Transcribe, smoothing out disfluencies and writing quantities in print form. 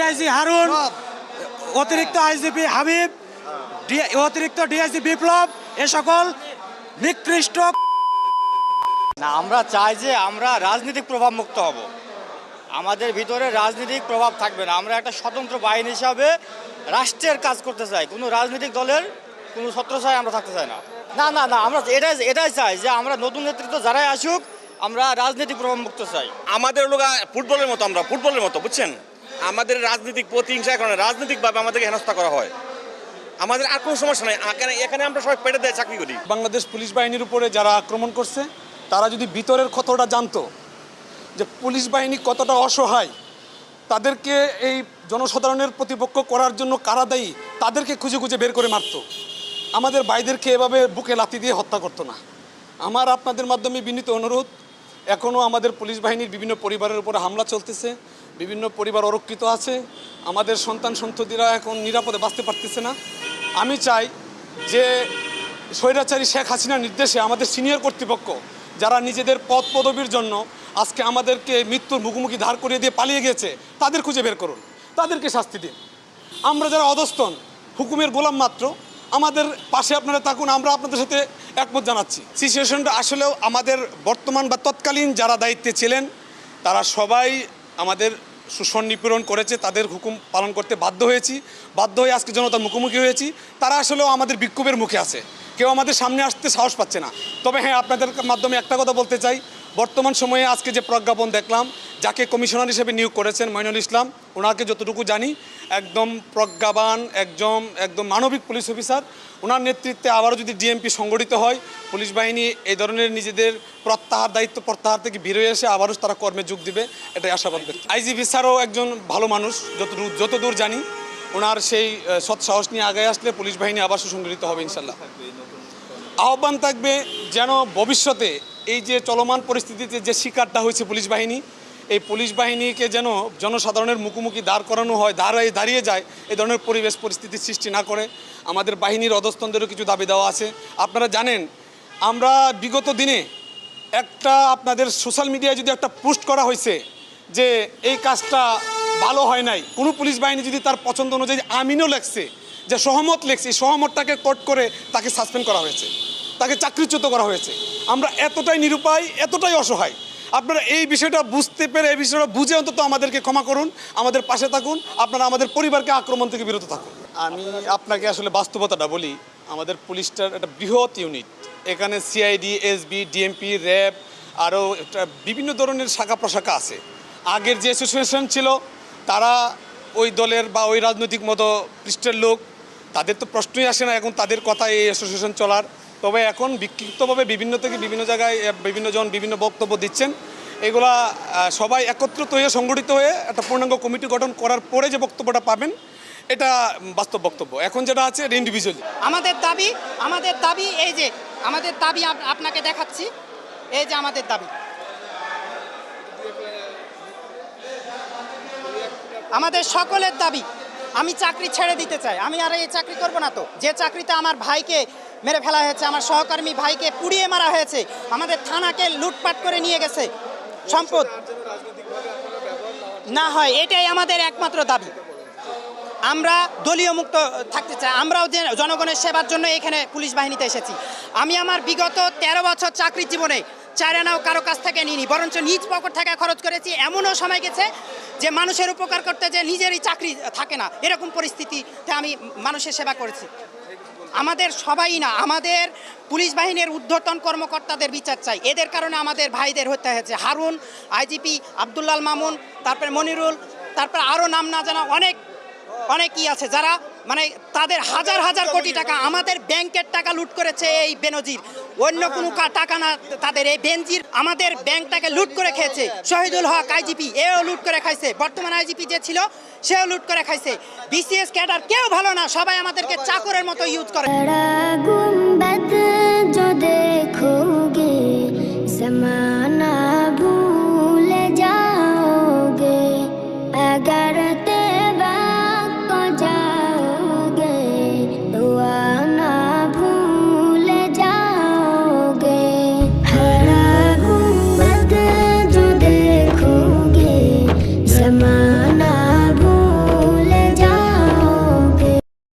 DIG Harun, অতিরিক্ত IGP Habib, অতিরিক্ত DIG বিপ্লব, এ সকল নিকৃষ্ট। না, আমরা চাই যে আমরা রাজনৈতিক প্রভাব মুক্ত হব, আমাদের ভিতরে রাজনৈতিক প্রভাব থাকবে না। আমরা একটা স্বতন্ত্র বাহিনী হিসাবে রাষ্ট্রের কাজ করতে চাই, কোনো রাজনৈতিক দলের কোনো ছত্রছায়ায় আমরা থাকতে চাই না। না না না, আমরা এটাই চাই যে আমরা নতুন নেতৃত্ব যারাই আসুক আমরা রাজনৈতিক প্রভাব মুক্ত চাই। আমাদের লোক ফুটবলের মতো, আমরা ফুটবলের মতো, বুঝছেন, আমাদের রাজনৈতিক প্রতিহিংসার কারণে রাজনৈতিকভাবে আমাদেরকে হেনস্থা করা হয়। আমাদের আর কোনো সমস্যা নেই, এখানে আমরা সবাই পেটে দিয়ে চাকরি করি। বাংলাদেশ পুলিশ বাহিনীর উপরে যারা আক্রমণ করছে তারা যদি ভিতরের ক্ষতটা জানতো যে পুলিশ বাহিনী কতটা অসহায়, তাদেরকে এই জনসাধারণের প্রতিপক্ষ করার জন্য কারা দায়ী তাদেরকে খুঁজে খুঁজে বের করে মারতো, আমাদের ভাইদেরকে এভাবে বুকে লাথি দিয়ে হত্যা করতো না। আমার আপনাদের মাধ্যমে বিনীত অনুরোধ, এখনও আমাদের পুলিশ বাহিনীর বিভিন্ন পরিবারের উপরে হামলা চলতেছে, বিভিন্ন পরিবার অরক্ষিত আছে, আমাদের সন্তান সন্ততিরা এখন নিরাপদে বাঁচতে পারতেছে না। আমি চাই যে স্বৈরাচারী শেখ হাসিনার নির্দেশে আমাদের সিনিয়র কর্তৃপক্ষ যারা নিজেদের পদ পদবীর জন্য আজকে আমাদেরকে মৃত্যুর মুখোমুখি ধার করিয়ে দিয়ে পালিয়ে গেছে তাদের খুঁজে বের করুন, তাদেরকে শাস্তি দিন। আমরা যারা অধস্তন হুকুমের গোলাম মাত্র, আমাদের পাশে আপনারা থাকুন, আমরা আপনাদের সাথে একমত জানাচ্ছি। সিচুয়েশনটা আসলেও আমাদের বর্তমান বা তৎকালীন যারা দায়িত্বে ছিলেন তারা সবাই আমাদের শোষণ নিপীড়ন করেছে, তাদের হুকুম পালন করতে বাধ্য হয়ে আজকে জনতার মুখোমুখি হয়েছি। তারা আসলেও আমাদের বিক্ষোভের মুখে আছে, কেউ আমাদের সামনে আসতে সাহস পাচ্ছে না। তবে হ্যাঁ, আপনাদের মাধ্যমে একটা কথা বলতে চাই, বর্তমান সময়ে আজকে যে প্রজ্ঞাপন দেখলাম, যাকে কমিশনার হিসেবে নিয়োগ করেছেন মইনুল ইসলাম, ওনাকে যতটুকু জানি একদম প্রজ্ঞাবান, একদম মানবিক পুলিশ অফিসার। ওনার নেতৃত্বে আবারও যদি ডিএমপি সংগঠিত হয়, পুলিশ বাহিনী এই ধরনের নিজেদের দায়িত্ব প্রত্যাহার থেকে বেরিয়ে এসে আবারও তারা কর্মে যোগ দিবে, এটাই আশাবাদ ব্যক্ত। আইজিপি স্যারও একজন ভালো মানুষ, যতদূর জানি ওনার সেই সৎ সাহস নিয়ে আগে আসলে পুলিশ বাহিনী আবার সুসংগঠিত হবে ইনশাল্লাহ। আহ্বান থাকবে যেন ভবিষ্যতে এই যে চলমান পরিস্থিতিতে যে শিকারটা হয়েছে পুলিশ বাহিনী, এই পুলিশ বাহিনীকে যেন জনসাধারণের মুখোমুখি দাঁড় করানো হয়, দাঁড়িয়ে যায়, এই ধরনের পরিস্থিতির সৃষ্টি না করে। আমাদের বাহিনীর অধস্তনদেরও কিছু দাবি দেওয়া আছে। আপনারা জানেন, আমরা বিগত দিনে আপনাদের সোশ্যাল মিডিয়ায় যদি একটা পোস্ট করা হয়েছে যে এই কাজটা ভালো হয় নাই, কোনো পুলিশ বাহিনী যদি তার পছন্দ অনুযায়ী আমিনও লেখছে, যে সহমত লেখছে, এই সহমতটাকে কোট করে তাকে সাসপেন্ড করা হয়েছে, তাকে চাকরিচ্যুত করা হয়েছে। আমরা এতটাই নিরুপায়, এতটাই অসহায়। আপনারা এই বিষয়টা বুঝতে পেরে, এই বিষয়টা বুঝে অন্তত আমাদেরকে ক্ষমা করুন, আমাদের পাশে থাকুন, আপনারা আমাদের পরিবারকে আক্রমণ থেকে বিরত থাকুন। আমি আপনাকে আসলে বাস্তবতাটা বলি, আমাদের পুলিশটার একটা বৃহৎ ইউনিট, এখানে সিআইডি, এসবি, ডিএমপি, র্যাব, আরও বিভিন্ন ধরনের শাখা প্রশাখা আছে। আগের যে অ্যাসোসিয়েশন ছিল তারা ওই দলের বা ওই রাজনৈতিক মতো পৃষ্ঠের লোক, তাদের তো প্রশ্নই আসে না এখন তাদের কথায় এই অ্যাসোসিয়েশন চলার। তবে এখন বিক্ষিপ্তভাবে বিভিন্ন জায়গায় বিভিন্নজন বিভিন্ন বক্তব্য দিচ্ছেন, এগুলা সবাই একত্রিত হয়ে সংগঠিত হয়ে একটা পূর্ণাঙ্গ কমিটি গঠন করার পরে যে বক্তব্যটা পাবেন এটা বাস্তব বক্তব্য। এখন যেটা আছে এটা ইন্ডিভিজুয়ালি। আমাদের দাবি এই যে আমাদের দাবি আপনাকে দেখাচ্ছি, এই যে আমাদের দাবি, আমাদের সকলের দাবি। আমি চাকরি ছেড়ে দিতে চাই, আমি আর এই চাকরি করব না। তো যে চাকরিতে আমার ভাইকে মেরে ফেলা হয়েছে, আমার সহকর্মী ভাইকে পুড়িয়ে মারা হয়েছে, আমাদের থানাকে লুটপাট করে নিয়ে গেছে, সম্পদ না হয়, এটাই আমাদের একমাত্র দাবি। আমরা দলীয় মুক্ত থাকতে চাই, আমরাও যে জনগণের সেবার জন্য এখানে পুলিশ বাহিনীতে এসেছি। আমি আমার বিগত 13 বছর চাকরির জীবনে 4 আনাও কারো কাছ থেকে নিইনি, বরঞ্চ নিজ পকেট থেকে খরচ করেছি। এমনও সময় গেছে যে মানুষের উপকার করতে যে নিজেরই চাকরি থাকে না, এরকম পরিস্থিতিতে আমি মানুষের সেবা করেছি। আমাদের সবাই না, আমাদের পুলিশ বাহিনীর ঊর্ধ্বতন কর্মকর্তাদের বিচার চাই। এদের কারণে আমাদের ভাইদের হত্যা হয়েছে। হারুন, আইজিপি আব্দুল্লাল মামুন, তারপরে মনিরুল, তারপরে আরও নাম না জানা অনেকই আছে যারা মানে তাদের হাজার হাজার কোটি টাকা, আমাদের ব্যাংকের টাকা লুট করেছে এই বেনজির, অন্য কোনো টাকা না তাদের। এই বেনজির আমাদের ব্যাংকটাকে লুট করে খেয়েছে। শহীদুল হক আইজিপি, এও লুট করে খাইছে। বর্তমান আইজিপি যে ছিল সেও লুট করে খাইছে। বিসিএস ক্যাডার কেউ ভালো না, সবাই আমাদেরকে চাকরের মতো ইউজ করে।